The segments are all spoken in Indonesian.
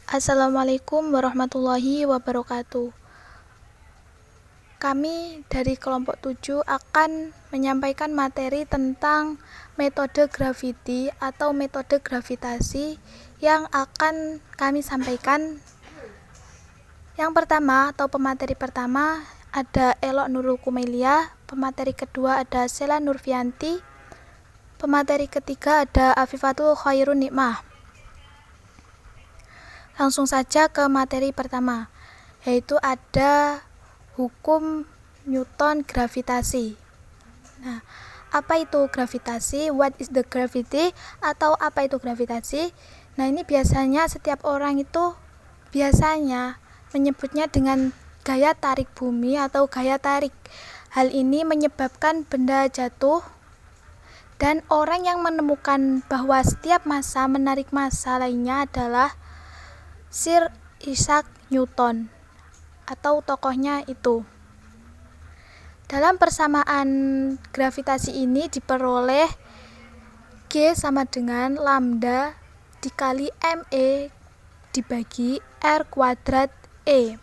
Assalamualaikum warahmatullahi wabarakatuh. Kami dari kelompok 7 akan menyampaikan materi tentang metode graviti atau metode gravitasi yang akan kami sampaikan. Yang pertama atau pemateri pertama ada Elok Nurul Kumelia, pemateri kedua ada Sela Nurfianti, pemateri ketiga ada Afifatul Khairun Nikmah. Langsung saja ke materi pertama, yaitu ada hukum Newton gravitasi. Nah, apa itu gravitasi? What is the gravity? Atau apa itu gravitasi? Nah, ini biasanya setiap orang itu biasanya menyebutnya dengan gaya tarik bumi atau gaya tarik. Hal ini menyebabkan benda jatuh dan orang yang menemukan bahwa setiap massa menarik massa lainnya adalah Sir Isaac Newton atau tokohnya itu. Dalam persamaan gravitasi ini diperoleh G sama dengan lambda dikali ME dibagi R kuadrat E.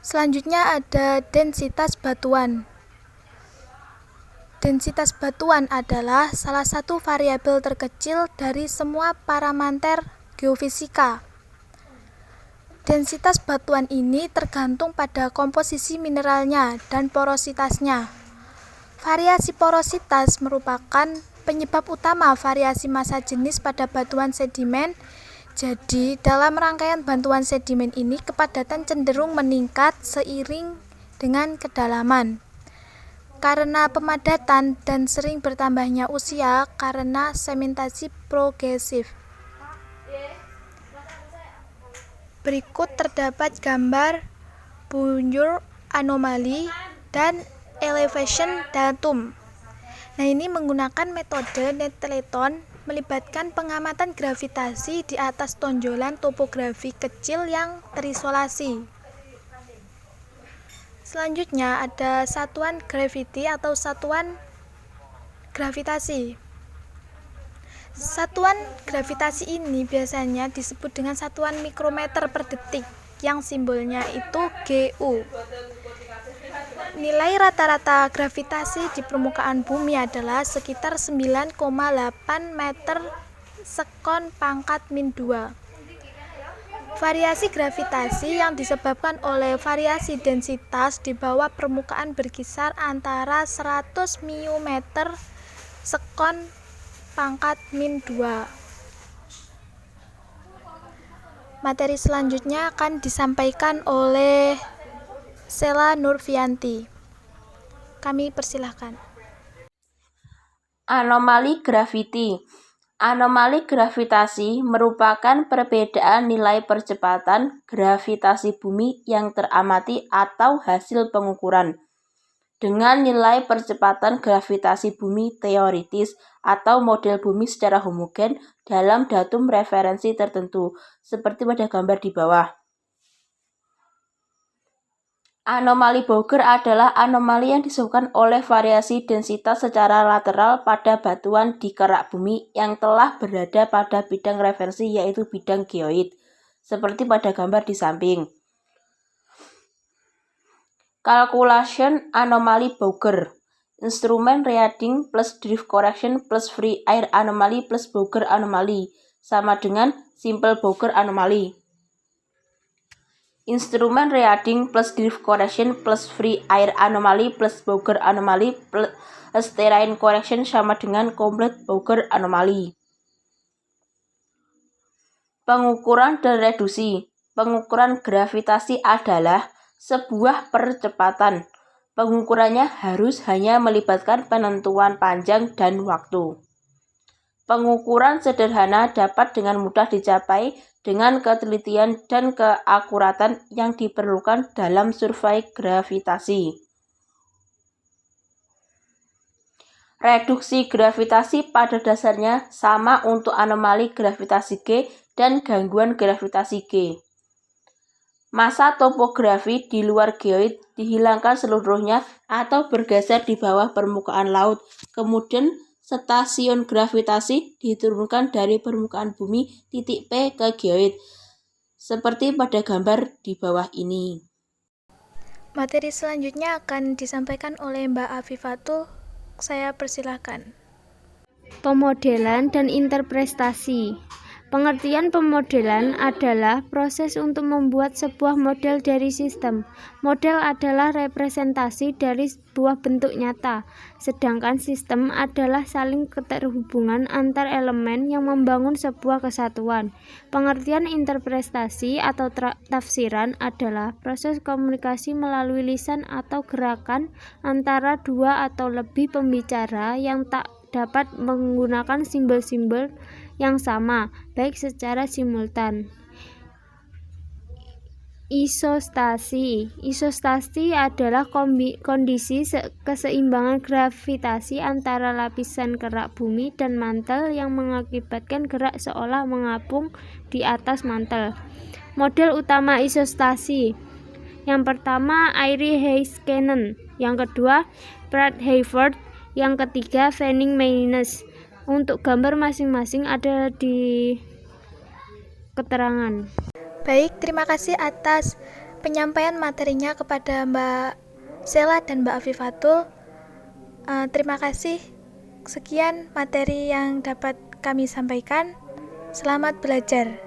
Selanjutnya ada densitas batuan. Densitas batuan adalah salah satu variabel terkecil dari semua parameter geofisika. Densitas batuan ini tergantung pada komposisi mineralnya dan porositasnya. Variasi porositas merupakan penyebab utama variasi massa jenis pada batuan sedimen. Jadi, dalam rangkaian batuan sedimen ini kepadatan cenderung meningkat seiring dengan kedalaman. Karena pemadatan dan sering bertambahnya usia karena sementasi progresif. Berikut terdapat gambar Bujur anomali dan elevation datum. Nah, ini menggunakan metode Nettleton melibatkan pengamatan gravitasi di atas tonjolan topografi kecil yang terisolasi. Selanjutnya ada satuan gravity atau satuan gravitasi. Satuan gravitasi ini biasanya disebut dengan satuan mikrometer per detik yang simbolnya itu GU. Nilai rata-rata gravitasi di permukaan bumi adalah sekitar 9,8 meter sekon pangkat min 2. Variasi gravitasi yang disebabkan oleh variasi densitas di bawah permukaan berkisar antara 100 meter sekon pangkat min 2. Materi selanjutnya akan disampaikan oleh Sela Nurfianti. Kami persilahkan. Anomali graviti. Anomali gravitasi merupakan perbedaan nilai percepatan gravitasi bumi yang teramati atau hasil pengukuran dengan nilai percepatan gravitasi bumi teoritis atau model bumi secara homogen dalam datum referensi tertentu, seperti pada gambar di bawah. Anomali Bowker adalah anomali yang disebabkan oleh variasi densitas secara lateral pada batuan di kerak bumi yang telah berada pada bidang referensi, yaitu bidang geoid, seperti pada gambar di samping. Calculation anomaly Bowker. Instrument reading plus drift correction plus free air anomaly plus Bowker anomaly sama dengan simple Bowker anomaly. Instrument reading plus drift correction plus free air anomaly plus Bowker anomaly plus terrain correction sama dengan complete Bowker anomaly. Pengukuran dan reduksi. Pengukuran gravitasi adalah sebuah percepatan. Pengukurannya harus hanya melibatkan penentuan panjang dan waktu. Pengukuran sederhana dapat dengan mudah dicapai dengan ketelitian dan keakuratan yang diperlukan dalam survei gravitasi. Reduksi gravitasi pada dasarnya sama untuk anomali gravitasi G dan gangguan gravitasi G. Massa topografi di luar geoid dihilangkan seluruhnya atau bergeser di bawah permukaan laut, kemudian stasiun gravitasi diturunkan dari permukaan bumi titik P ke geoid, seperti pada gambar di bawah ini. Materi selanjutnya akan disampaikan oleh Mbak Afifatul. Saya persilahkan. Pemodelan dan interpretasi. Pengertian pemodelan adalah proses untuk membuat sebuah model dari sistem. Model adalah representasi dari sebuah bentuk nyata, sedangkan sistem adalah saling keterhubungan antar elemen yang membangun sebuah kesatuan. Pengertian interpretasi atau tafsiran adalah proses komunikasi melalui lisan atau gerakan antara dua atau lebih pembicara yang tak dapat menggunakan simbol-simbol yang sama, baik secara simultan. Isostasi. Isostasi adalah kondisi keseimbangan gravitasi antara lapisan kerak bumi dan mantel yang mengakibatkan gerak seolah mengapung di atas mantel. Model utama isostasi. Yang pertama, Airy Heiskanen. Yang kedua, Pratt Hayford. Yang ketiga, Fenning-Maines. Untuk gambar masing-masing ada di keterangan. Baik, terima kasih atas penyampaian materinya kepada Mbak Sela dan Mbak Afifatul. Terima kasih. Sekian materi yang dapat kami sampaikan. Selamat belajar.